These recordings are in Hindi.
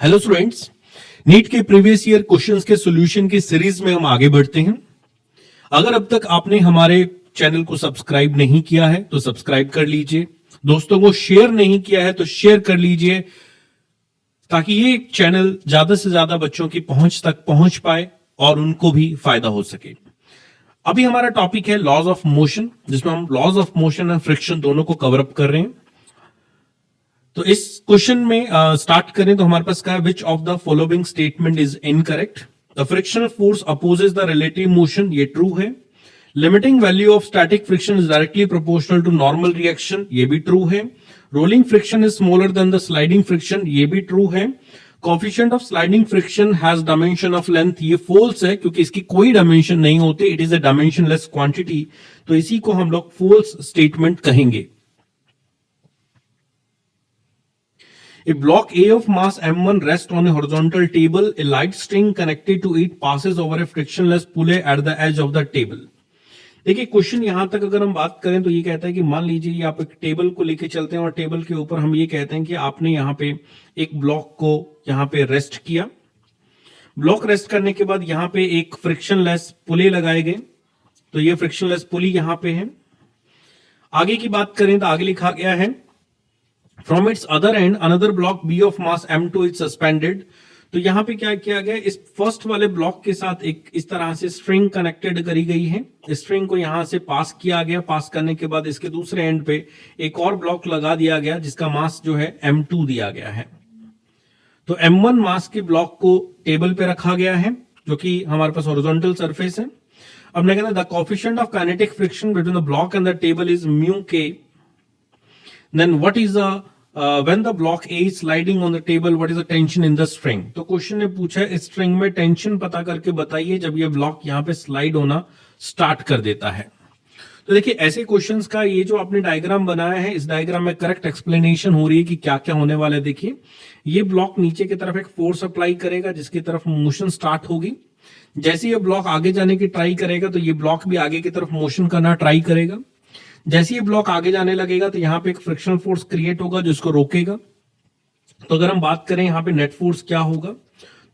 हेलो स्टूडेंट्स, नीट के प्रीवियस ईयर क्वेश्चंस के सॉल्यूशन की सीरीज में हम आगे बढ़ते हैं। अगर अब तक आपने हमारे चैनल को सब्सक्राइब नहीं किया है तो सब्सक्राइब कर लीजिए, दोस्तों को शेयर नहीं किया है तो शेयर कर लीजिए, ताकि ये चैनल ज्यादा से ज्यादा बच्चों की पहुंच तक पहुंच पाए और उनको भी फायदा हो सके। अभी हमारा टॉपिक है लॉज ऑफ मोशन, जिसमें हम laws of motion and friction दोनों को कवर अप कर रहे हैं। तो इस क्वेश्चन में स्टार्ट करें तो हमारे पास क्या है, which of the following statement is incorrect. The frictional force opposes the relative motion, ये ट्रू है। Limiting value of static friction is directly proportional to normal reaction, ये भी ट्रू है। Rolling friction is smaller than the sliding friction, ये भी ट्रू है। Coefficient of sliding friction has dimension of length, ये फॉल्स है क्योंकि इसकी कोई डायमेंशन नहीं होती, it is a dimensionless quantity, तो इसी को हम लोग फॉल्स स्टेटमेंट कहेंगे। A block A of mass m1 rests on a horizontal table. A light string connected to it passes over a frictionless pulley at the edge of the table. देखिए क्वेश्चन यहां तक अगर हम बात करें तो ये कहता है कि मान लीजिए ये आप एक टेबल को लेके चलते हैं और टेबल के ऊपर हम ये कहते हैं कि आपने यहाँ पे एक ब्लॉक को यहाँ पे रेस्ट किया। ब्लॉक रेस्ट करने के बाद यहाँ पे एक फ्रिक्शनलेस पुली लगाए गए, तो ये फ्रिक्शनलेस पुली यहाँ पे है। आगे की बात करें तो आगे लिखा गया है From its other end, another block B of mass m2 is suspended. तो यहां पे क्या किया गया, इस फर्स्ट वाले ब्लॉक के साथ एक इस तरह से स्ट्रिंग कनेक्टेड करी गई है। स्ट्रिंग को यहां से पास किया गया, पास करने के बाद इसके दूसरे एंड पे एक और ब्लॉक लगा दिया गया जिसका मास जो है m2 दिया गया है। तो m1 मास के ब्लॉक को टेबल पे रखा गया है जो कि हमारे पास हॉरिजॉन्टल सरफेस है। अब मैं कहता the coefficient of kinetic friction between the block and the table is mu के। Then what is the when the block A is sliding on the table, what is the tension in the string? तो क्वेश्चन ने पूछा है स्ट्रिंग में टेंशन पता करके बताइए जब ये ब्लॉक यहाँ पे स्लाइड होना स्टार्ट कर देता है। तो देखिए ऐसे क्वेश्चंस का ये जो आपने डायग्राम बनाया है, इस डायग्राम में करेक्ट एक्सप्लेनेशन हो रही है कि क्या क्या होने वाला है। देखिए ये ब्लॉक नीचे की तरफ एक फोर्स अप्लाई करेगा जिसकी तरफ मोशन स्टार्ट होगी। जैसे ये ब्लॉक आगे जाने की ट्राई करेगा तो ये ब्लॉक भी आगे की तरफ मोशन करना ट्राई करेगा। जैसे ये ब्लॉक आगे जाने लगेगा तो यहाँ पे एक फ्रिक्शनल फोर्स क्रिएट होगा जो इसको रोकेगा। तो अगर हम बात करें यहाँ पे नेट फोर्स क्या होगा,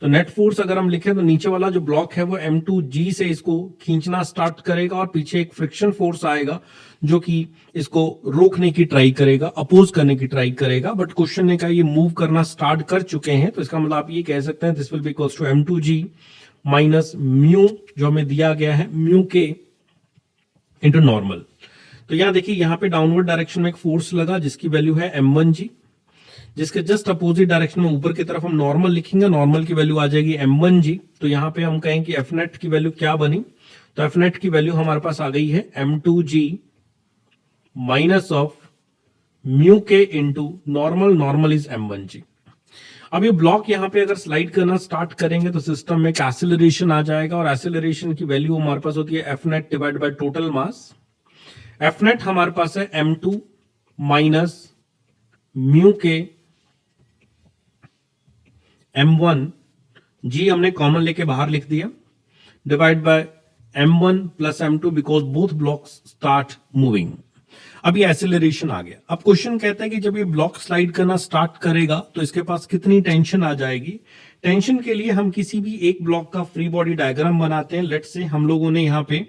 तो नेट फोर्स अगर हम लिखें तो नीचे वाला जो ब्लॉक है वो m2g से इसको खींचना स्टार्ट करेगा और पीछे एक फ्रिक्शन फोर्स आएगा जो कि इसको रोकने की ट्राई करेगा, अपोज करने की ट्राई करेगा। बट क्वेश्चन ने कहा ये मूव करना स्टार्ट कर चुके हैं, तो इसका मतलब आप ये कह सकते हैं this will be equals to m2g minus mu जो हमें दिया गया है म्यू के इंटू नॉर्मल। तो यहां देखिए यहाँ पे डाउनवर्ड डायरेक्शन में एक फोर्स लगा जिसकी वैल्यू है m1g, जिसके जस्ट अपोजिट डायरेक्शन में ऊपर की तरफ हम नॉर्मल लिखेंगे, नॉर्मल की वैल्यू आ जाएगी m1g। तो यहाँ पे हम कहें कि एफ नेट की वैल्यू क्या बनी, तो एफ नेट की वैल्यू हमारे पास आ गई है m2g माइनस ऑफ म्यू के into normal, normal is m1g। अब ये ब्लॉक यहाँ पे अगर स्लाइड करना स्टार्ट करेंगे तो सिस्टम में एक एक्सेलरेशन आ जाएगा और एक्सेलरेशन की वैल्यू हमारे पास होती है F net divide by total mass. F net हमारे पास है m2 माइनस म्यू के m1 g हमने कॉमन लेके बाहर लिख दिया divide by m1 plus m2 because both blocks start moving. अब ये एक्सेलरेशन आ गया। अब क्वेश्चन कहता है कि जब ये ब्लॉक स्लाइड करना स्टार्ट करेगा तो इसके पास कितनी टेंशन आ जाएगी। टेंशन के लिए हम किसी भी एक ब्लॉक का फ्री बॉडी डायग्राम बनाते हैं। लेट्स से हम लोगों ने यहाँ पे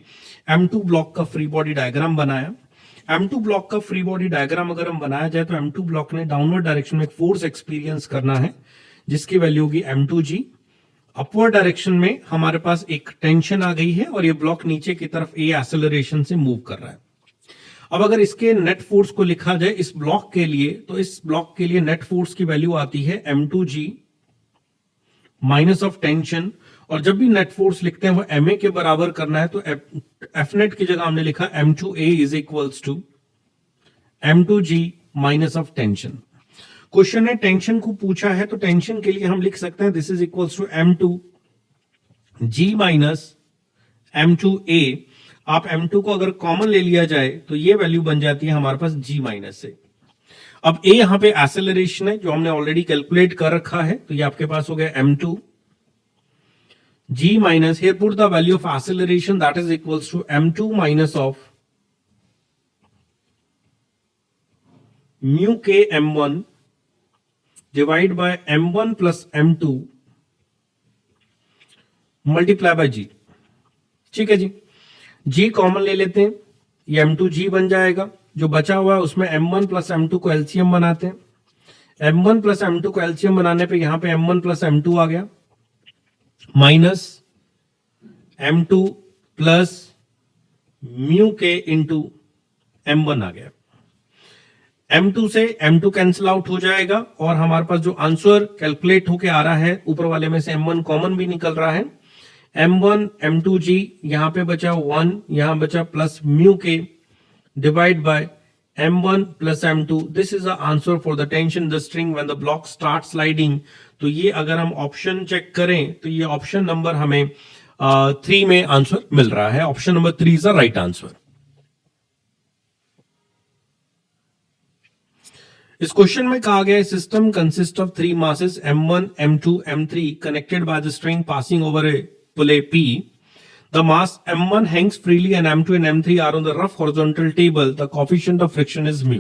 m2 ब्लॉक का फ्री बॉडी डायग्राम बनाया। m2 ब्लॉक का फ्री बॉडी डायग्राम अगर हम बनाया जाए तो m2 ब्लॉक ने डाउनवर्ड डायरेक्शन में एक फोर्स एक्सपीरियंस करना है जिसकी वैल्यू होगी m2g। अपवर्ड डायरेक्शन में हमारे पास एक टेंशन आ गई है और ये ब्लॉक नीचे की तरफ ए एक्सेलरेशन से मूव कर रहा है। अब अगर इसके नेट फोर्स को लिखा जाए इस ब्लॉक के लिए, तो इस ब्लॉक के लिए नेट फोर्स की वैल्यू आती है m2g माइनस ऑफ टेंशन, और जब भी नेट फोर्स लिखते हैं वो ma के बराबर करना है, तो एफ नेट की जगह हमने लिखा m2a is equals to m2g minus of tension. Question ने टेंशन को पूछा है तो टेंशन के लिए हम लिख सकते हैं this is equals to m2g minus m2a। आप m2 को अगर कॉमन ले लिया जाए तो ये वैल्यू बन जाती है हमारे पास g माइनस से। अब a यहां पे एक्सेलरेशन है जो हमने ऑलरेडी कैलकुलेट कर रखा है, तो ये आपके पास हो गया m2 g minus, here put the value of acceleration that is equals to m2 minus of mu k m1 divide bye m1 plus m2 multiply by g। ठीक है जी, g कॉमन ले लेते हैं, ये m2g बन जाएगा। जो बचा हुआ है उसमें m1 प्लस m2 को एलसीएम बनाते हैं। m1 प्लस m2 को एलसीएम बनाने पे यहां पे m1 प्लस m2 आ गया, माइनस m2 प्लस म्यू के इंटू m1 आ गया। m2 से m2 कैंसिल आउट हो जाएगा और हमारे पास जो आंसर कैलकुलेट होके आ रहा है, ऊपर वाले में से m1 कॉमन भी निकल रहा है। m1 m2g यहां पे बचा 1, यहां बचा प्लस म्यू के divide by m1 plus m2। This is the answer for the tension in the string when the block start sliding. तो ये अगर हम ऑप्शन चेक करें तो ये ऑप्शन नंबर हमें 3 में आंसर मिल रहा है। Option number 3 is the right answer. इस क्वेश्चन में कहा गया है system consist of 3 masses m1 m2 m3 connected by the string passing over a pulley p। The mass m1 hangs freely and m2 and m3 are on the rough horizontal table. The coefficient of friction is mu.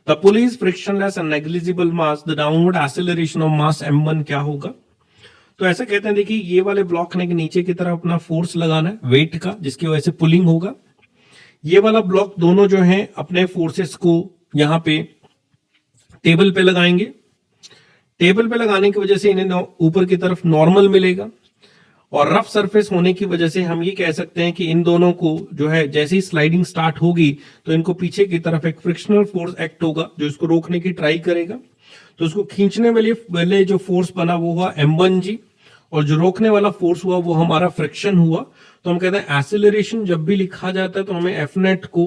The pulley is frictionless and negligible mass. The downward acceleration of mass m1 क्या होगा? तो ऐसा कहते हैं, देखिए ये वाले ब्लॉक ने नीचे की तरफ अपना फोर्स लगाना है वेट का, जिसकी वजह से पुलिंग होगा। ये वाला ब्लॉक दोनों जो है अपने फोर्सेस को यहां पे टेबल पे लगाएंगे। टेबल पे लगाने की वजह से इन्हें ऊपर की तरफ नॉर्मल मिलेगा और रफ सरफेस होने की वजह से हम ये कह सकते हैं कि इन दोनों को जो है जैसे ही स्लाइडिंग स्टार्ट होगी तो इनको पीछे की तरफ एक फ्रिक्शनल फोर्स एक्ट होगा जो इसको रोकने की ट्राई करेगा। तो इसको खींचने वाले जो फोर्स बना वो हुआ m1g और जो रोकने वाला फोर्स हुआ वो हमारा फ्रिक्शन हुआ। तो हम कहते हैं एक्सेलरेशन जब भी लिखा जाता है तो हमें एफ नेट को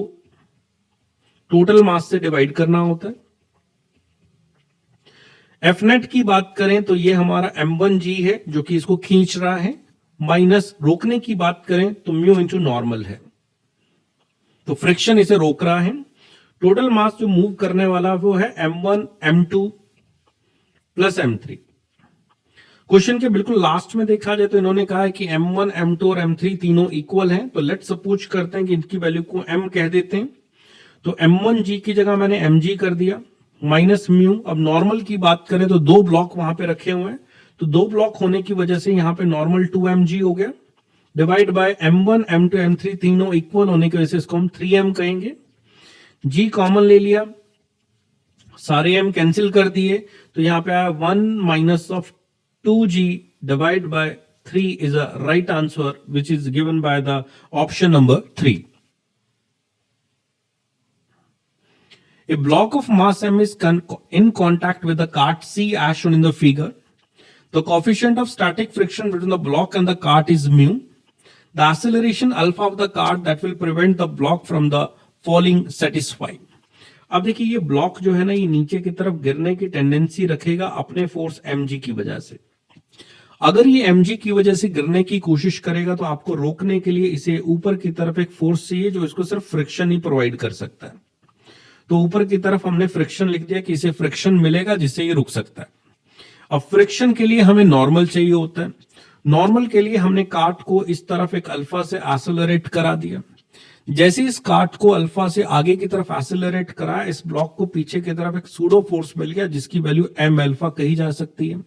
टोटल मास से डिवाइड करना होता है। एफ नेट की बात करें तो ये हमारा m1g है जो कि इसको खींच रहा है, माइनस रोकने की बात करें तो म्यू इंटू नॉर्मल है, तो फ्रिक्शन इसे रोक रहा है। टोटल मास जो मूव करने वाला वो है m1 m2 plus m3। Question के बिल्कुल लास्ट में देखा जाए तो इन्होंने कहा है कि m1 m2 और m3 तीनों इक्वल हैं। तो लेट्स सपोज करते हैं कि इनकी वैल्यू को m कह देते हैं, तो m1g की जगह मैंने mg कर दिया माइनस म्यू। अब नॉर्मल की बात करें तो 2 ब्लॉक वहां पे रखे हुए हैं, तो 2 ब्लॉक होने की वजह से यहां पे नॉर्मल 2mg हो गया divide by m1 m2 m3 तीनों इक्वल होने की वजह से इसको हम 3m कहेंगे। g कॉमन ले लिया, सारे m कैंसिल कर दिए, तो यहां पे आया 1 minus of 2g divide by 3 is a right answer which is given by the option number 3। A block of mass m is in contact with the cart C as shown in the figure. The coefficient of static friction between the block and the cart is mu. The acceleration alpha of the cart that will prevent the block from the falling satisfy. अब देखिए ये ब्लॉक जो है ना ये नीचे की तरफ गिरने की टेंडेंसी रखेगा अपने फोर्स mg की वजह से। अगर ये mg की वजह से गिरने की कोशिश करेगा तो आपको रोकने के लिए इसे ऊपर की तरफ एक फोर्स चाहिए जो इसको सिर्फ फ्रिक्शन ही प्रोवाइड कर सकता है। तो ऊपर की तरफ हमने फ्रिक्शन लिख दिया कि इसे फ्रिक्शन मिलेगा जिससे ये रुक सकता है। अब फ्रिक्शन के लिए हमें नॉर्मल चाहिए होता है। नॉर्मल के लिए हमने कार्ट को इस तरफ एक अल्फा से एक्सेलरेट करा दिया। जैसे इस कार्ट को अल्फा से आगे की तरफ एक्सेलरेट करा, इस ब्लॉक को पीछे की तरफ एक सूडो फोर्स मिल गया जिसकी वैल्यू m अल्फा कही जा सकती है।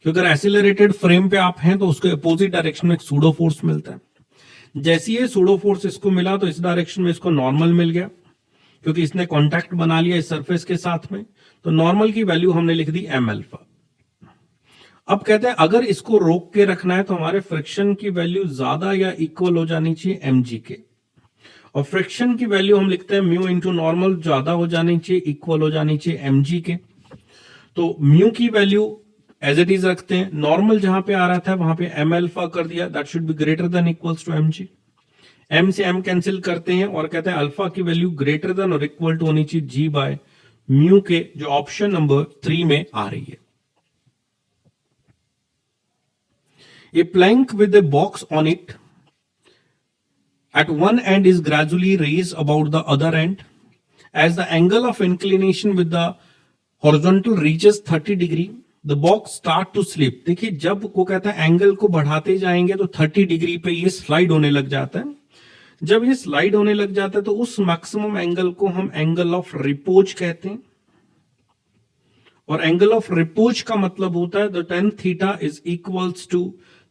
क्योंकि अगर एक्सेलरेटेड फ्रेम पे आप हैं तो उसके अपोजिट डायरेक्शन में एक सूडो फोर्स मिलता है। जैसे ये सूडो फोर्स इसको मिला तो इस डायरेक्शन में इसको नॉर्मल मिल गया क्योंकि इसने कांटेक्ट बना लिया इस सरफेस के साथ में। तो नॉर्मल की वैल्यू हमने लिख दी m अल्फा। अब कहते हैं अगर इसको रोक के रखना है तो हमारे फ्रिक्शन की वैल्यू ज्यादा या इक्वल हो जानी चाहिए mg के, और फ्रिक्शन की वैल्यू हम लिखते हैं म्यू इंटू नॉर्मल, ज्यादा हो जानी चाहिए, इक्वल हो जानी चाहिए mg के। तो म्यू की वैल्यू एज इट इज रखते हैं, नॉर्मल जहां पे आ रहा था वहां पे m अल्फा कर दिया, that should be greater than equals to mg। m से m कैंसिल करते हैं और कहते हैं अल्फा की वैल्यू ग्रेटर देन और इक्वल टू होनी चाहिए g बाय म्यू के, जो ऑप्शन नंबर 3 में आ रही है। A plank with a box on it at one end is gradually raised about the other end. As the angle of inclination with the horizontal reaches 30 degree, the box start to slip. देखिए जब को कहता है एंगल को बढ़ाते जाएंगे तो 30 डिग्री पे ये स्लाइड होने लग जाता है। जब ये स्लाइड होने लग जाता है तो उस मैक्सिमम एंगल को हम एंगल ऑफ रिपोज कहते हैं, और एंगल ऑफ रिपोज का मतलब होता है the tan theta is equals to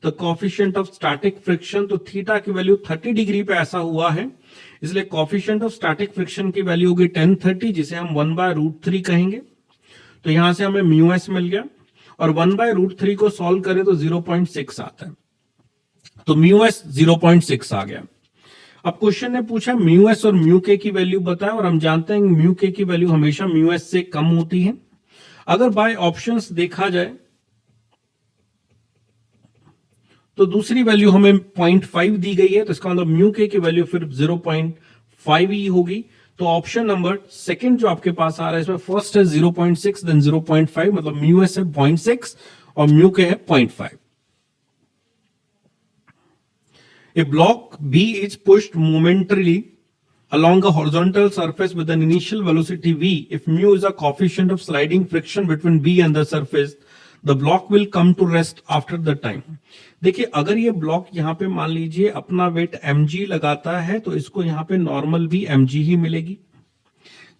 the coefficient of static friction. तो थीटा की वैल्यू 30 डिग्री पे ऐसा हुआ है, इसलिए कोफिशिएंट ऑफ स्टैटिक फ्रिक्शन की वैल्यू होगी tan 30, जिसे हम 1/√3 कहेंगे। तो यहां से हमें म्यू एस मिल गया और 1/√3 को सॉल्व करें तो 0.6 आता है, तो म्यू एस 0.6 आ गया। अब क्वेश्चन ने पूछा म्यू एस और म्यू के की वैल्यू बताएं, और हम जानते हैं म्यू के की वैल्यू हमेशा म्यू एस से कम होती है। अगर बाय ऑप्शंस देखा जाए तो दूसरी वैल्यू हमें 0.5 दी गई है, तो इसका मतलब म्यू के की वैल्यू फिर 0.5 ही होगी। तो ऑप्शन नंबर सेकंड जो आपके पास आ रहा है इसमें फर्स्ट है 0.6 देन 0.5, मतलब म्यू एस है 0.6 और म्यू के है 0.5। A block B is pushed momentarily along a horizontal surface with an initial velocity v. If mu is a coefficient of sliding friction between B and the surface, the block will come to rest after the time. देखिए अगर ये ब्लॉक यहाँ पे मान लीजिए अपना वेट mg लगाता है तो इसको यहाँ पे नॉर्मल भी mg ही मिलेगी।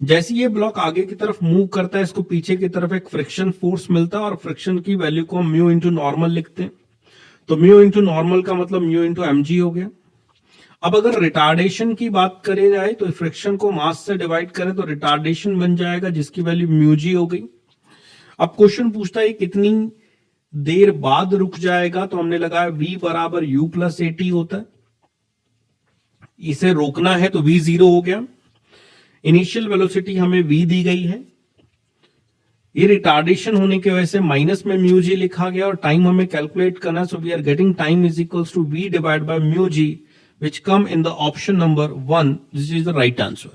जैसे ये ब्लॉक आगे की तरफ मूव करता है इसको पीछे की तरफ एक फ्रिक्शन फोर्स मिलता है और फ्रिक्शन की वैल्यू को हम म्यू इंटू नॉर्मल लिखते हैं। तो म्यू इंटू नॉर्मल का मतलब म्यू इंटू एमजी हो गया। अब अगर रिटार्डेशन की बात करी जाए तो फ्रिक्शन को मास से डिवाइड करें तो रिटार्डेशन बन जाएगा जिसकी वैल्यू म्यू जी हो गई। अब क्वेश्चन पूछता है कितनी देर बाद रुक जाएगा, तो हमने लगाया v बराबर u प्लस ए टी होता है, इसे रोकना है तो v 0 हो गया। इनिशियल वेलोसिटी हमें v दी गई है, ये रिटार्डेशन होने की वजह से माइनस में म्यू जी लिखा गया और टाइम हमें कैलकुलेट करना, so we are getting time is equals to v divide by mu g which come in the option number 1. This is the right answer.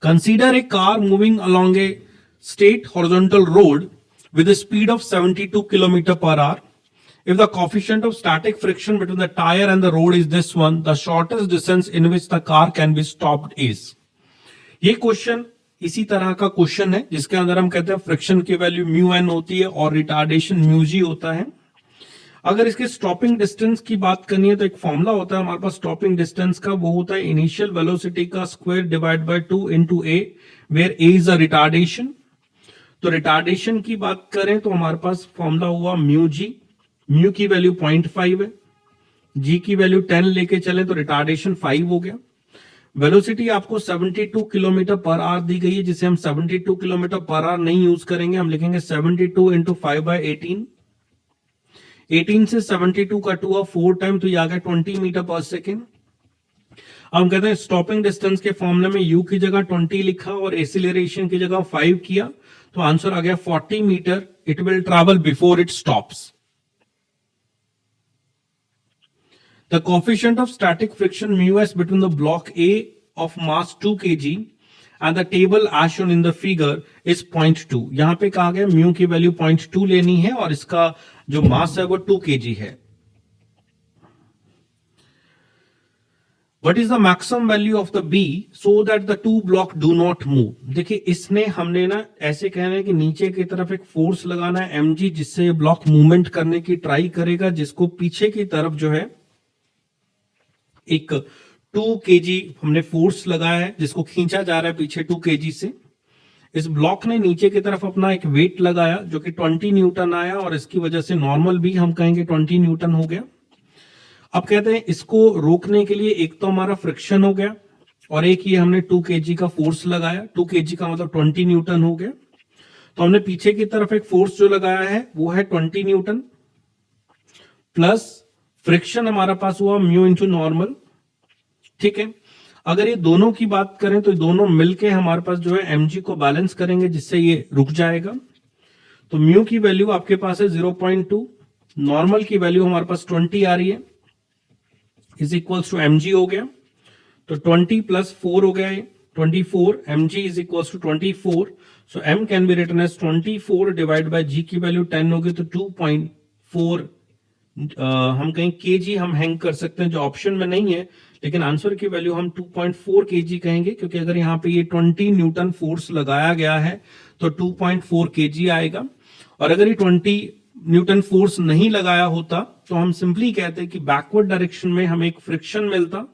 Consider a car moving along a straight horizontal road with a speed of 72 km per hour. If the coefficient of static friction between the tire and the road is this one, the shortest distance in which the car can be stopped is. ये क्वेश्चन इसी तरह का क्वेश्चन है जिसके अंदर हम कहते हैं फ्रिक्शन की वैल्यू म्यू एन होती है और रिटार्डेशन म्यू जी होता है। अगर इसके स्टॉपिंग डिस्टेंस की बात करनी है तो एक फॉर्मूला होता है हमारे पास स्टॉपिंग डिस्टेंस का, वो होता है इनिशियल वेलोसिटी का square divide by 2 into a, where a is a retardation. तो रिटार्डेशन की बात करें तो हमारे पास फॉर्मूला हुआ म्यू जी, म्यू की वैल्यू 0.5 है, जी की वैल्यू 10 लेके चले तो रिटार्डेशन 5 हो गया। वेलोसिटी आपको 72 किलोमीटर पर आवर दी गई है, जिसे हम 72 किलोमीटर पर आवर नहीं यूज करेंगे, हम लिखेंगे 72 इंटू 5/18। 18 से 72 कट हुआ 4 टाइम, तो ये आ गया 20 मीटर पर सेकेंड। अब हम कहते हैं स्टॉपिंग डिस्टेंस के फॉर्मूले में u की जगह 20 लिखा और एक्सीलरेशन की जगह 5 किया, तो आंसर आ गया 40 metre it will travel before it stops. The coefficient of static friction μs between the block A of mass 2 kg and the table as shown in the figure is 0.2. यहां पे कहा गया म्यू की वैल्यू 0.2 लेनी है और इसका जो मास है वो 2 kg है। What is the maximum value of the B so that the two block do not move? देखिए इसने हमने ना ऐसे कहना है कि नीचे की तरफ एक फोर्स लगाना है mg जिससे ये ब्लॉक मूवमेंट करने की ट्राई करेगा, जिसको पीछे की तरफ जो है एक 2 kg हमने फोर्स लगाया है जिसको खींचा जा रहा है पीछे 2 kg से। इस ब्लॉक ने नीचे की तरफ अपना एक वेट लगाया जो कि 20 न्यूटन आया और इसकी वजह से नॉर्मल भी हम कहेंगे 20 न्यूटन हो गया। अब कहते हैं इसको रोकने के लिए एक तो हमारा फ्रिक्शन हो गया और एक ये हमने 2 kg का फोर्स लगाया, 2 kg का मतलब 20 न्यूटन हो गया। तो हमने पीछे की तरफ एक फोर्स जो लगाया है वो है 20 न्यूटन प्लस फ्रिक्शन हमारा पास हुआ म्यू इंटू नॉर्मल, ठीक है। अगर ये दोनों की बात करें तो दोनों मिलके हमारे पास जो है mg को बैलेंस करेंगे जिससे ये रुक जाएगा। तो म्यू की वैल्यू आपके पास है 0.2, नॉर्मल की वैल्यू हमारे पास 20 आ रही है, इज इक्वल्स टू mg हो गया। तो 20 प्लस 4 हो गया, 24, mg is equals to 24, so m can be written as 24 divide by g की वैल्यू 10 होगी, तो 2.4 हम कहीं kg हम हैंग कर सकते हैं जो ऑप्शन में नहीं है, लेकिन आंसर की वैल्यू हम 2.4 kg कहेंगे क्योंकि अगर यहाँ पे ये 20 न्यूटन फोर्स लगाया गया है तो 2.4 kg आएगा। और अगर ये 20 न्यूटन फोर्स नहीं लगाया होता तो हम सिंपली कहते कि बैकवर्ड डायरेक्शन में हमें एक फ्रिक्शन मिलता,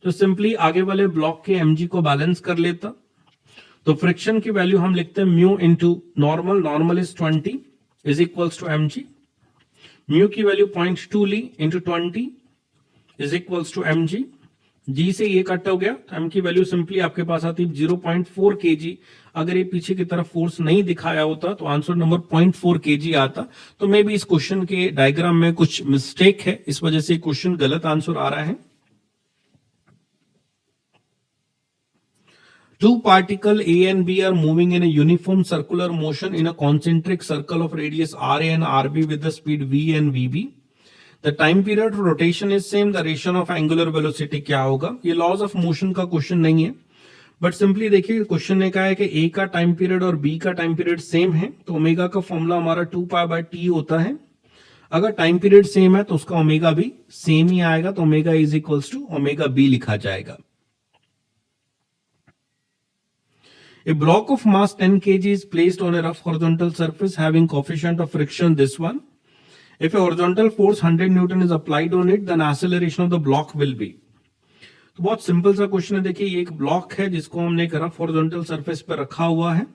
तो सिंपली आगे वाले ब्लॉक के mg को बैलेंस कर लेता। तो फ्रिक्शन की वैल्यू हम लिखते हैं mu into normal, normal is 20 is equals to mg, mu की वैल्यू 0.2 ली into 20 is equals to mg, जी से ये कट हो गया तो m की वैल्यू सिंपली आपके पास आती है 0.4 kg। अगर ये पीछे की तरफ फोर्स नहीं दिखाया होता तो आंसर नंबर 0.4 kg आता। तो मे बी इस क्वेश्चन के डायग्राम में कुछ मिस्टेक है, इस वजह से क्वेश्चन गलत आंसर आ रहा है। Two particles A and B are moving in a uniform circular motion in a concentric circle of radius RA and RB with the speed V and VB. The time period of rotation is same. The ratio of angular velocity क्या होगा? ये laws of motion का क्वेश्चन नहीं है, बट सिंपली देखिए क्वेश्चन ने कहा है कि A का टाइम पीरियड और B का टाइम पीरियड सेम है, तो ओमेगा का फॉर्मूला हमारा 2π/t होता है। अगर टाइम पीरियड सेम है तो उसका ओमेगा भी सेम ही आएगा, तो omega is equals to omega B लिखा जाएगा। A block of mass 10 kg is placed on a rough horizontal surface having coefficient of friction this one. If a horizontal force 100 Newton is applied on it, then acceleration of the block will be. तो बहुत सिंपल सा क्वेश्चन है। देखिए ये एक ब्लॉक है जिसको हमने एक रफ हॉरिजॉन्टल सरफेस पर रखा हुआ है।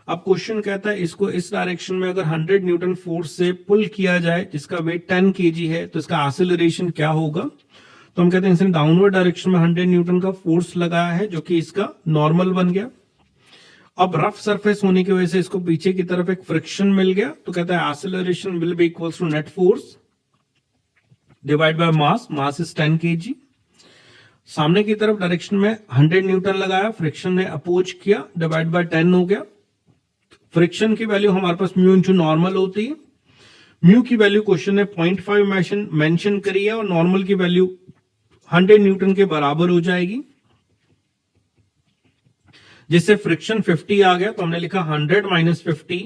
अब क्वेश्चन कहता है इसको इस डायरेक्शन में अगर 100 न्यूटन फोर्स से पुल किया जाए जिसका वेट 10 kg है, तो इसका एक्सेलरेशन क्या होगा? तो हम कहते हैं इसने डाउनवर्ड डायरेक्शन में 100 न्यूटन का फोर्स लगाया है जो कि इसका नॉर्मल बन गया। अब रफ सरफेस होने की वजह से इसको पीछे की तरफ एक फ्रिक्शन मिल गया, तो कहता है acceleration will be equals to net force divide by mass, mass is 10 kg। सामने की तरफ डायरेक्शन में 100 न्यूटन लगाया, फ्रिक्शन ने अपोज किया, डिवाइड बाय 10 हो गया। फ्रिक्शन की वैल्यू हमारे पास म्यू इंटू नॉर्मल होती है। म्यू की वैल्यू क्वेश्चन ने 0.5 मेंशन करी है और नॉर्मल की वैल्यू 100 न्यूटन के बराबर हो जाएगी, जिससे फ्रिक्शन 50 आ गया। तो हमने लिखा 100 minus 50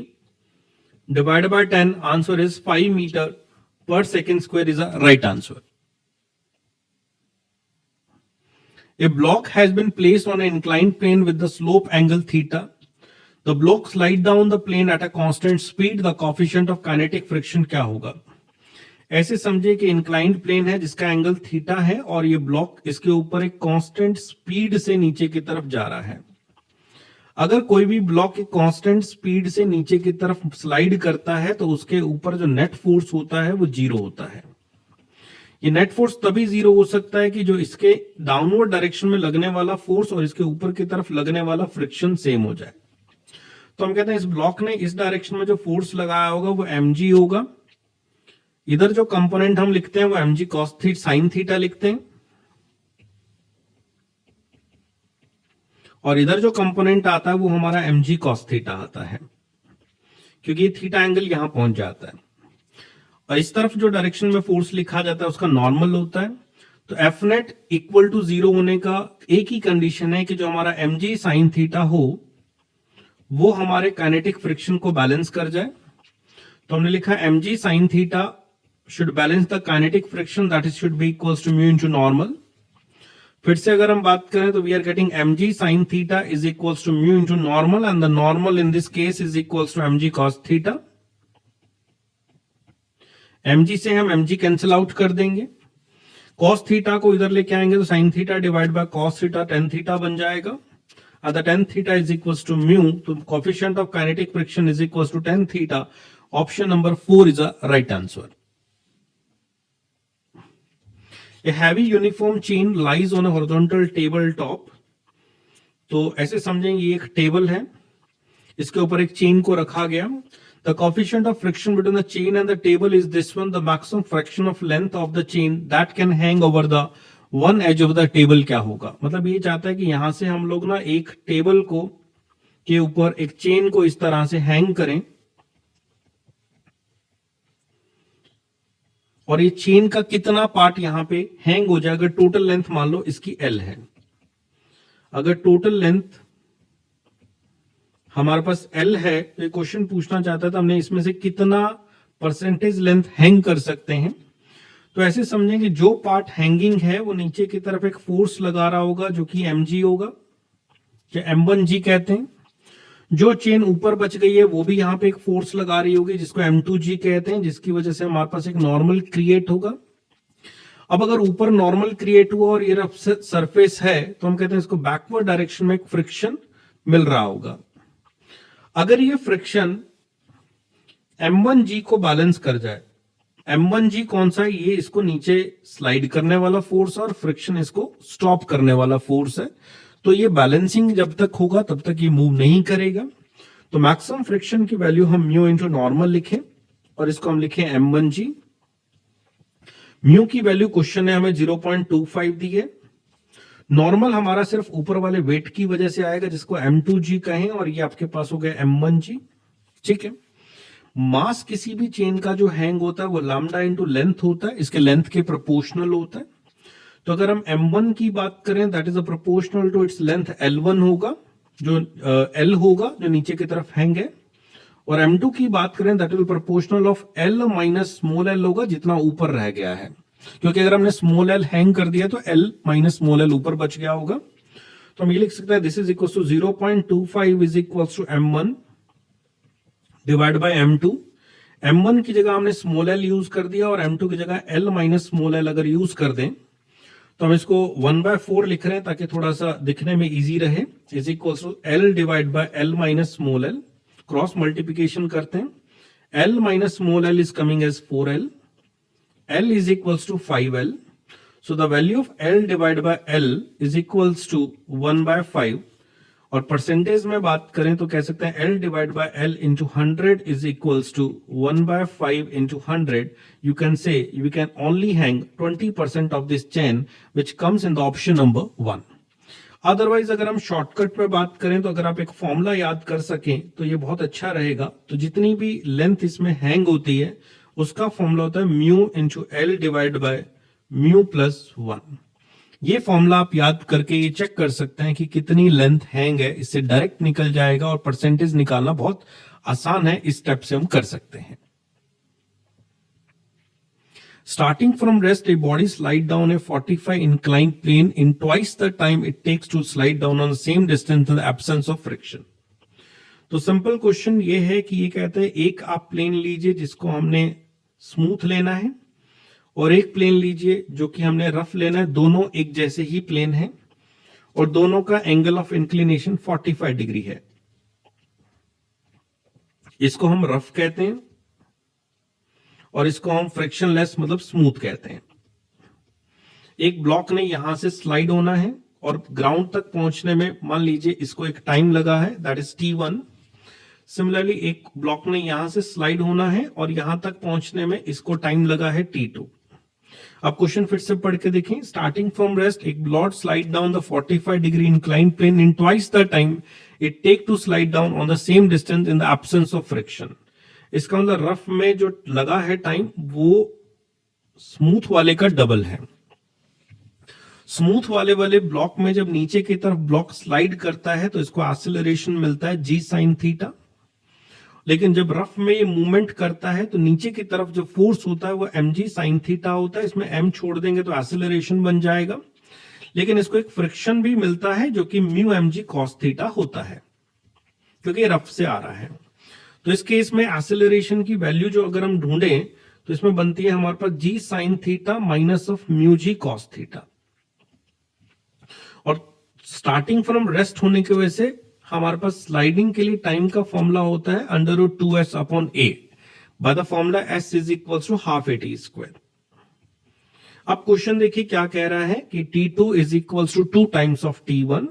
divide by 10, answer is 5 metre per second square is a right answer. A block has been placed on an inclined plane with the slope angle theta. The block slide down the plane at a constant speed. The coefficient of kinetic friction क्या होगा? ऐसे समझे कि इंक्लाइंड प्लेन है जिसका एंगल थीटा है और ये ब्लॉक इसके ऊपर एक कांस्टेंट स्पीड से नीचे की तरफ जा रहा है। अगर कोई भी ब्लॉक एक कांस्टेंट स्पीड से नीचे की तरफ स्लाइड करता है तो उसके ऊपर जो नेट फोर्स होता है वो 0 होता है। ये नेट फोर्स तभी 0 हो सकता है कि जो इसके डाउनवर्ड डायरेक्शन में लगने वाला फोर्स और इसके ऊपर की तरफ लगने वाला फ्रिक्शन सेम हो जाए। तो हम कहते हैं इस ब्लॉक ने इस डायरेक्शन में जो फोर्स लगाया होगा वो mg होगा। इधर जो कंपोनेंट हम लिखते हैं वो mg cos theta sin theta लिखते हैं, और इधर जो कंपोनेंट आता है वो हमारा mg cos थीटा आता है, क्योंकि ये थीटा एंगल यहां पहुंच जाता है। और इस तरफ जो डायरेक्शन में फोर्स लिखा जाता है उसका नॉर्मल होता है। तो एफ नेट इक्वल टू 0 होने का एक ही कंडीशन है कि जो हमारा mg sin थीटा हो वो हमारे काइनेटिक फ्रिक्शन को बैलेंस कर जाए। तो हमने लिखा mg sin theta should balance the kinetic friction, that is should be equals to mu into normal. फिर से अगर हम बात करें तो we are getting mg sin theta is equals to mu into normal, and the normal in this case is equals to mg cos theta. mg से हम mg कैंसिल आउट कर देंगे, cos थीटा को इधर लेके आएंगे तो sin theta divide by cos theta tan theta बन जाएगा। The tan theta is equals to mu, तो coefficient of kinetic friction is equals to tan theta. Option number 4 is a right answer. A heavy uniform chain lies on a horizontal table top. तो ऐसे समझेंगे ये एक टेबल है, इसके ऊपर एक चेन को रखा गया। The coefficient of friction between the chain and the table is this one. The maximum fraction of length of the chain that can hang over the one edge of the table क्या होगा? मतलब ये चाहता है कि यहां से हम लोग ना एक टेबल को के ऊपर एक चेन को इस तरह से हैंग करें, और ये चेन का कितना पार्ट यहां पे हैंग हो जाए। अगर टोटल लेंथ मान लो इसकी L है, अगर टोटल लेंथ हमारे पास L है तो ये क्वेश्चन पूछना चाहता था हमने इसमें से कितना परसेंटेज लेंथ हैंग कर सकते हैं। तो ऐसे समझें कि जो पार्ट हैंगिंग है वो नीचे की तरफ एक फोर्स लगा रहा होगा जो कि mg होगा, या m1g कहते हैं। जो चेन ऊपर बच गई है वो भी यहाँ पे एक फोर्स लगा रही होगी जिसको m2g कहते हैं, जिसकी वजह से हमारे पास एक नॉर्मल क्रिएट होगा। अब अगर ऊपर नॉर्मल क्रिएट हुआ और ये रफ सरफेस है तो हम कहते हैं इसको बैकवर्ड डायरेक्शन में एक फ्रिक्शन, मिल रहा होगा। अगर ये फ्रिक्शन m1g को बैलेंस कर जाए, m1g कौन सा है, ये इसको नीचे स्लाइड करने वाला फोर्स और फ्रिक्शन इसको स्टॉप करने वाला फोर्स है, तो ये बैलेंसिंग जब तक होगा तब तक ये मूव नहीं करेगा। तो मैक्सिमम फ्रिक्शन की वैल्यू हम म्यू इंटू नॉर्मल लिखें और इसको हम लिखें m1g। म्यू की वैल्यू क्वेश्चन ने हमें 0.25 दी है। नॉर्मल हमारा सिर्फ ऊपर वाले वेट की वजह से आएगा जिसको m2g कहें, और ये आपके पास हो गया m1g। ठीक है, मास किसी भी चेन का जो हैंग होता है वो लैम्डा इंटू लेंथ होता है, इसके लेंथ के प्रोपोर्शनल होता है। तो अगर हम m1 की बात करें that is a proportional to its length l1 होगा, जो l होगा जो नीचे की तरफ हैंग है, और m2 की बात करें that is proportional of l minus small l होगा जितना ऊपर रह गया है, क्योंकि अगर हमने स्मॉल l हैंग कर दिया तो l माइनस स्मॉल l ऊपर बच गया होगा। तो हम ये लिख सकते हैं this is equal to 0.25 is equal to m1 divide by m2। m1 की जगह हमने स्मॉल l यूज कर दिया और m2 की जगह l माइनस स्मॉल l अगर यूज कर दें तो हम इसको 1/4 लिख रहे हैं ताकि थोड़ा सा दिखने में इजी रहे। Is equal to l divide by l minus small l, cross multiplication करते हैं, l minus small l is coming as 4l, l is equals to 5l. So the value of l divided by l is equals to 1/5. और परसेंटेज में बात करें तो कह सकते हैं l divided by l into 100 is equals to 1/5 into 100. You can say we can only hang 20% of this chain which comes in the option number 1. Otherwise अगर हम शॉर्टकट पे बात करें तो अगर आप एक फॉर्मूला याद कर सकें तो ये बहुत अच्छा रहेगा। तो जितनी भी लेंथ इसमें हैंग होती है उसका फॉर्मूला होता है mu into L divide by mu plus 1। ये फॉर्मूला आप याद करके ये चेक कर सकते हैं कि कितनी लेंथ हैंग है, इससे डायरेक्ट निकल जाएगा और परसेंटेज निकालना बहुत आसान है, इस स्टेप से हम कर सकते हैं। Starting from rest, a body slide down a 45 inclined plane in twice the time it takes to slide down on the same distance in the absence of friction. तो सिंपल क्वेश्चन ये है कि ये कहते हैं एक आप प्लेन लीजिए जिसको हमने स्मूथ लेना है और एक प्लेन लीजिए जो कि हमने रफ लेना है, दोनों एक जैसे ही प्लेन है और दोनों का एंगल ऑफ इंक्लिनेशन 45 डिग्री है। इसको हम रफ कहते हैं और इसको हम फ्रिक्शनलेस मतलब स्मूथ कहते हैं। एक ब्लॉक ने यहां से स्लाइड होना है और ग्राउंड तक पहुंचने में मान लीजिए इसको एक टाइम लगा है दैट इज t1। सिमिलरली एक ब्लॉक ने यहां से स्लाइड होना है और यहां तक पहुंचने में इसको टाइम लगा है t2। अब क्वेश्चन फिर से पढ़ के देखें। स्टार्टिंग फ्रॉम रेस्ट एक block slide down the 45 degree inclined plane in twice the time it take to slide down on the same distance in the absence of friction. इसका मतलब रफ में जो लगा है टाइम वो स्मूथ वाले का डबल है। स्मूथ वाले ब्लॉक में जब नीचे की तरफ ब्लॉक स्लाइड करता है तो इसको एक्सेलरेशन मिलता है g sin थीटा, लेकिन जब रफ में ये मूवमेंट करता है तो नीचे की तरफ जो फोर्स होता है वो mg sin थीटा होता है। इसमें m छोड़ देंगे तो एक्सेलरेशन बन जाएगा, लेकिन इसको एक फ्रिक्शन भी मिलता है जो कि म्यू mg cos थीटा होता है क्योंकि रफ से आ रहा है। तो इस केस में एक्सेलरेशन की वैल्यू जो अगर हम ढूंढें तो इसमें बनती है हमारे पास g sin theta minus of mu g cos theta. और स्टार्टिंग फ्रॉम रेस्ट होने की वजह से हमारे पास स्लाइडिंग के लिए टाइम का फॉर्मूला होता है √2s upon a by the formula s is equal to half at square. अब क्वेश्चन देखिए क्या कह रहा है कि t2 is equal to 2 times of t1,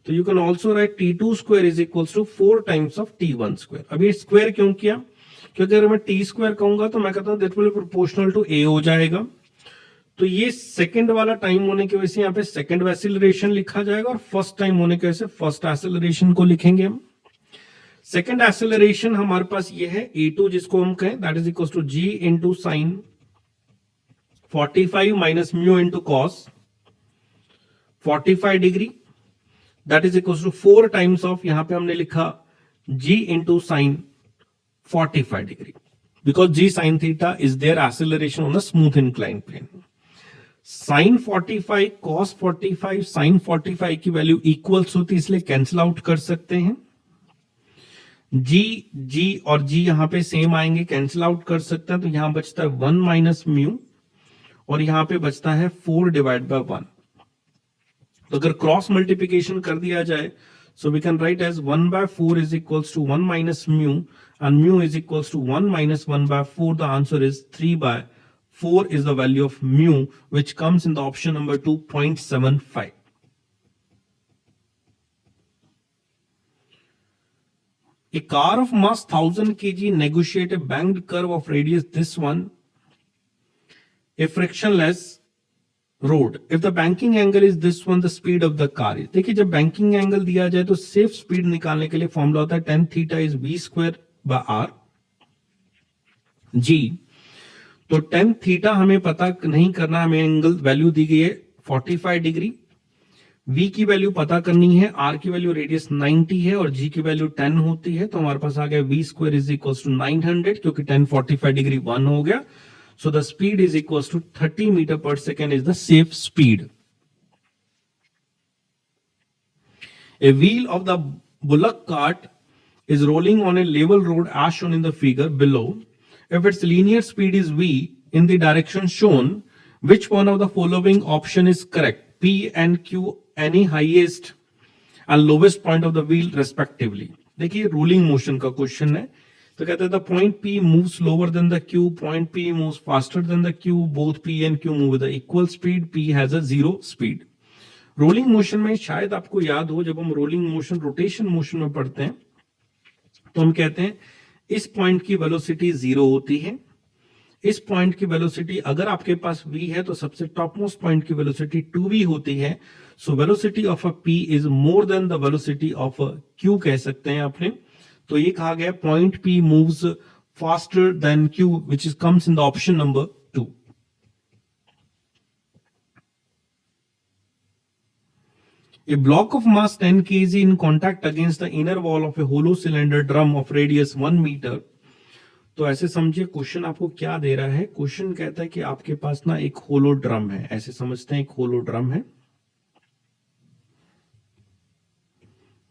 तो you can also write t2 square is equal to 4 times of t1 square. अब ये स्क्वायर क्यों किया, क्योंकि अगर मैं t स्क्वायर कहूंगा तो मैं कहता हूं that will proportional to a हो जाएगा। तो ये सेकंड वाला टाइम होने की वजह से यहाँ पे सेकंड एक्सेलरेशन लिखा जाएगा और फर्स्ट टाइम होने की वजह से फर्स्ट एक्सेलरेशन को लिखेंगे हम। सेकंड एक्सेलरेशन हमारे पास ये है a2 जिसको हम कहें that is equal to g into sine 45 minus mu into cos 45 degree that is equal to 4 times of, यहां पे हमने लिखा g into sine 45 degree because g sine theta is there acceleration on the smooth inclined plane. Sine 45 cos 45 sine 45 की वैल्यू इक्वल्स होती है इसलिए कैंसिल आउट कर सकते हैं। जी और जी यहां पे सेम आएंगे, कैंसिल आउट कर सकते हैं, तो यहां बचता है 1 माइनस म्यू और यहां पे बचता है 4 डिवाइड बाय 1। तो अगर क्रॉस मल्टीप्लिकेशन कर दिया जाए So we can write as 1 by 4 is equals to 1 minus mu, and mu is equals to 1 minus 1 by 4. The answer is 3 by 4 is the value of mu, which comes in the option number 2, 0.75. A car of mass 1000 kg negotiate a banked curve of radius this one, a frictionless road. If the banking angle is this one, the speed of the car is. देखिए जब बैंकिंग एंगल दिया जाए तो सेफ स्पीड निकालने के लिए फॉर्मूला होता है tan theta is v square by r g। तो tan थीटा हमें पता नहीं करना, हमें एंगल वैल्यू दी गई है 45 डिग्री, v की वैल्यू पता करनी है, r की वैल्यू रेडियस 90 है और g की वैल्यू 10 होती है। तो हमारे पास आ गया v square is equals to 900, क्योंकि tan 45 डिग्री 1 हो गया। So the speed is equals to 30 meter per second is the safe speed. A wheel of the bullock cart is rolling on a level road as shown in the figure below. If its linear speed is v in the direction shown, which one of the following option is correct? P and Q any highest and lowest point of the wheel respectively. देखिए रोलिंग मोशन का क्वेश्चन है, तो कहते हैं the point P moves slower than the Q, point P moves faster than the Q, both P and Q move with the equal speed, P has a zero speed. Rolling motion में शायद आपको याद हो, जब हम रोलिंग मोशन रोटेशन मोशन में पढ़ते हैं तो हम कहते हैं इस पॉइंट की वेलोसिटी 0 होती है, इस पॉइंट की वेलोसिटी अगर आपके पास v है तो सबसे टॉप मोस्ट पॉइंट की वेलोसिटी 2v होती है। So velocity of a p is more than the velocity of a q कह सकते हैं आपने। तो ये कहा गया point P moves faster than Q, which is comes in the option number 2. A block of mass 10 kg in contact against the inner wall of a hollow cylinder drum of radius 1 meter. तो ऐसे समझिए क्वेश्चन आपको क्या दे रहा है। क्वेश्चन कहता है कि आपके पास ना एक होलो ड्रम है, ऐसे समझते हैं एक होलो ड्रम है,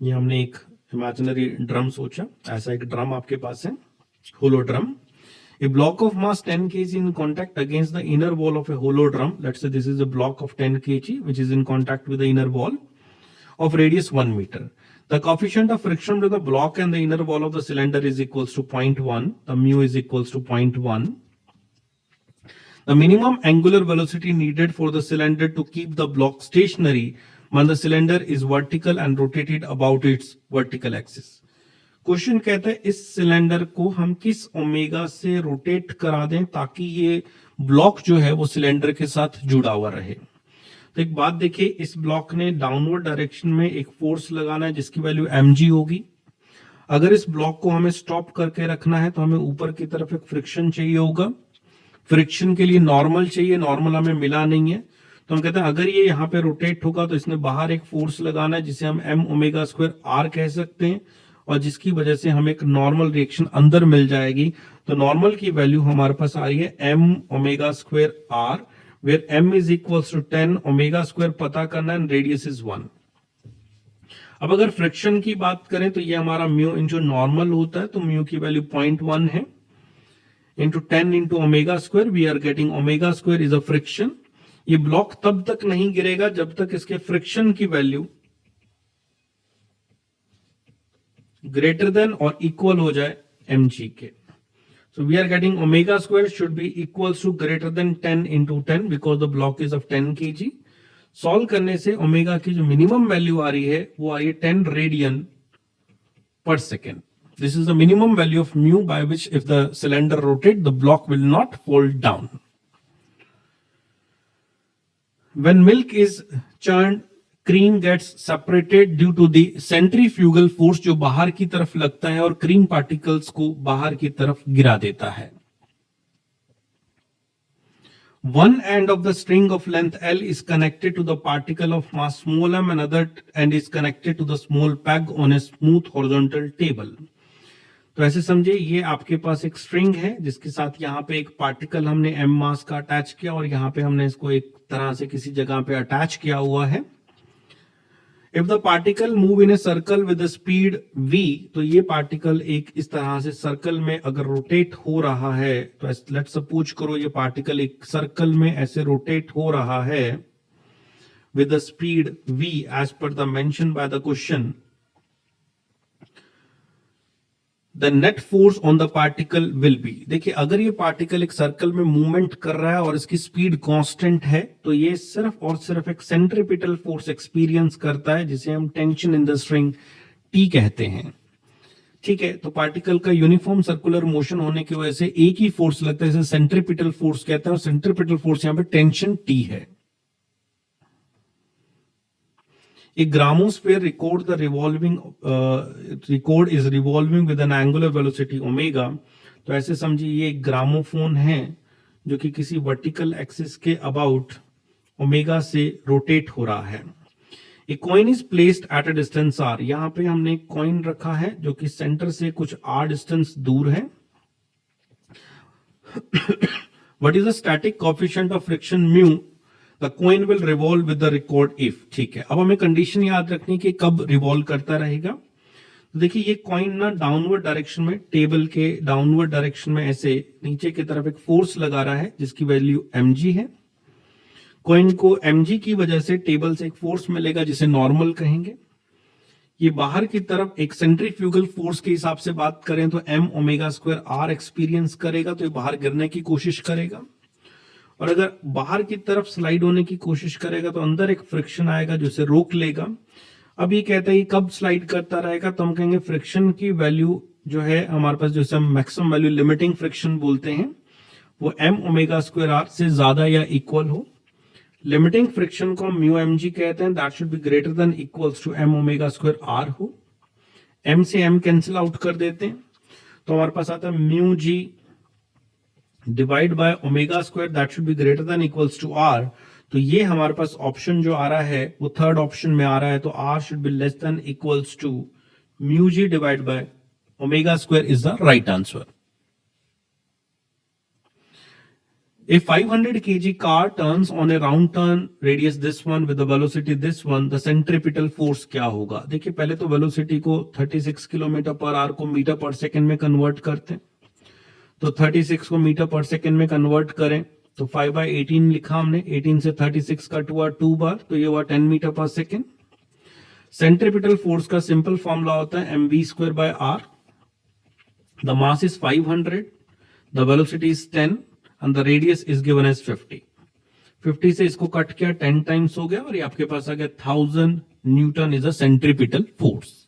ये हमने एक इमेजिनरी ड्रम सोचा, ऐसा एक ड्रम आपके पास है, होलो drum. A block of mass 10 kg in contact against the inner wall of a hollow drum. Let's say this is a block of 10 kg which is in contact with the inner wall of radius 1 meter. The coefficient of friction between the block and the inner wall of the cylinder is equals to 0.1. The mu is equals to 0.1. The minimum angular velocity needed for the cylinder to keep the block stationary when the cylinder is vertical and rotated about its vertical axis. Question कहता है इस सिलेंडर को हम किस ओमेगा से रोटेट करा दें ताकि ये ब्लॉक जो है वो सिलेंडर के साथ जुड़ा हुआ रहे। तो एक बात देखिए, इस ब्लॉक ने डाउनवर्ड डायरेक्शन में एक फोर्स लगाना है जिसकी वैल्यू mg होगी। अगर इस ब्लॉक को हमें स्टॉप करके रखना है तो हमें ऊपर की तरफ एक फ्रिक्शन चाहिए होगा, फ्रिक्शन के लिए नॉर्मल चाहिए, नॉर्मल हमें मिला नहीं है। तो हम कहते हैं अगर ये यहाँ पे रोटेट होगा तो इसने बाहर एक फोर्स लगाना है जिसे हम m ओमेगा स्क्वायर r कह सकते हैं, और जिसकी वजह से हमें एक नॉर्मल रिएक्शन अंदर मिल जाएगी। तो नॉर्मल की वैल्यू हमारे पास आ रही है m omega square r, where m is equals to 10 omega square पता करना है, रेडियस इज 1। अब अगर फ्रिक्शन की बात करें तो ये हमारा म्यू इंटू नॉर्मल होता है, तो म्यू की वैल्यू 0.1 है, into 10 into omega square, we are getting omega square is a friction. ये ब्लॉक तब तक नहीं गिरेगा जब तक इसके फ्रिक्शन की वैल्यू ग्रेटर देन और इक्वल हो जाए mg के। So we are getting omega square should be equals to greater than 10 into 10 because the block is of 10 kg. Solve करने से ओमेगा की जो मिनिमम वैल्यू आ रही है वो आ रही है 10 रेडियन पर second. This is the minimum value of mu by which if the cylinder rotate the block will not fall down. When milk is churned, cream gets separated due to the centrifugal force जो बाहर की तरफ लगता है और क्रीम पार्टिकल्स को बाहर की तरफ गिरा देता है। One end of the string of length L is connected to the particle of mass small m and other end is connected to the small peg on a smooth horizontal table. तो ऐसे समझिए ये आपके पास एक स्ट्रिंग है जिसके साथ यहाँ पे एक पार्टिकल हमने m मास का अटैच किया और यहाँ पे हमने इसको एक तरह से किसी जगह पे अटैच किया हुआ है। If the particle move in a circle with the speed v, तो ये पार्टिकल एक इस तरह से सर्कल में अगर रोटेट हो रहा है, तो लेट्स सपोज करो ये पार्टिकल एक सर्कल में ऐसे रोटेट हो रहा है with the speed v as per the mentioned by the question, the net force on the particle will be. देखिए अगर ये पार्टिकल एक सर्कल में मूवमेंट कर रहा है और इसकी स्पीड कांस्टेंट है तो ये सिर्फ और सिर्फ एक सेंट्रीपिटल फोर्स एक्सपीरियंस करता है जिसे हम tension in the string T कहते हैं। ठीक है, तो पार्टिकल का यूनिफॉर्म सर्कुलर मोशन होने की वजह से एक ही फोर्स लगता है, इसे सेंट्रीपिटल फोर्स कहते हैं और सेंट्रीपिटल फोर्स यहां पे टेंशन टी है। A gramosphere record is revolving with an angular velocity omega। तो ऐसे समझिए ये ग्रामोफोन है जो कि किसी वर्टिकल एक्सिस के अबाउट ओमेगा से रोटेट हो रहा है। A coin is placed at a distance r। यहां पे हमने एक कॉइन रखा है जो कि सेंटर से कुछ r डिस्टेंस दूर है। What is the static coefficient of friction mu? The coin will revolve with the record if। ठीक है, अब हमें कंडीशन याद रखनी कि कब रिवॉल्व करता रहेगा। तो देखिए ये कॉइन ना डाउनवर्ड डायरेक्शन में, टेबल के डाउनवर्ड डायरेक्शन में ऐसे नीचे की तरफ एक फोर्स लगा रहा है जिसकी वैल्यू mg है। कॉइन को mg की वजह से टेबल से एक फोर्स मिलेगा जिसे नॉर्मल कहेंगे। ये बाहर की तरफ एक सेंट्रीफ्यूगल फोर्स के हिसाब से बात करें तो m omega square r experience करेगा, तो ये बाहर गिरने की कोशिश करेगा। और अगर बाहर की तरफ स्लाइड होने की कोशिश करेगा तो अंदर एक फ्रिक्शन आएगा जो इसे रोक लेगा। अब ये कहता है कि कब स्लाइड करता रहेगा, तो हम कहेंगे फ्रिक्शन की वैल्यू जो है हमारे पास, जैसे हम मैक्सिमम वैल्यू लिमिटिंग फ्रिक्शन बोलते हैं, वो m ओमेगा स्क्वायर r से ज्यादा या इक्वल हो। लिमिटिंग फ्रिक्शन को हम म्यू mg कहते हैं, that should be greater than equals to m omega square r हो। m से m कैंसिल आउट कर देते हैं तो हमारे पास आता है mu g divide by omega square, that should be greater than equals to r। तो ये हमारे पास ऑप्शन जो आ रहा है वो थर्ड ऑप्शन में आ रहा है, तो r should be less than equals to mu g divide by omega square is the right answer. A 500 kg car turns on a round turn radius this one with the velocity this one, the centripetal force क्या होगा। देखिए पहले तो वेलोसिटी को 36 किलोमीटर पर आवर को मीटर पर सेकंड में कन्वर्ट करते हैं, तो 36 को मीटर पर सेकंड में कन्वर्ट करें तो 5/18 लिखा हमने, 18 से 36 कट हुआ 2 बार, तो ये हुआ 10 मीटर पर सेकंड। सेंट्रीपिटल फोर्स का सिंपल फॉर्मूला होता है mv square by r। The mass is 500, the velocity is 10 and the radius is given as 50। 50 से इसको कट किया 10 टाइम्स हो गया और ये आपके पास आ गया 1000 Newton is a centripetal force.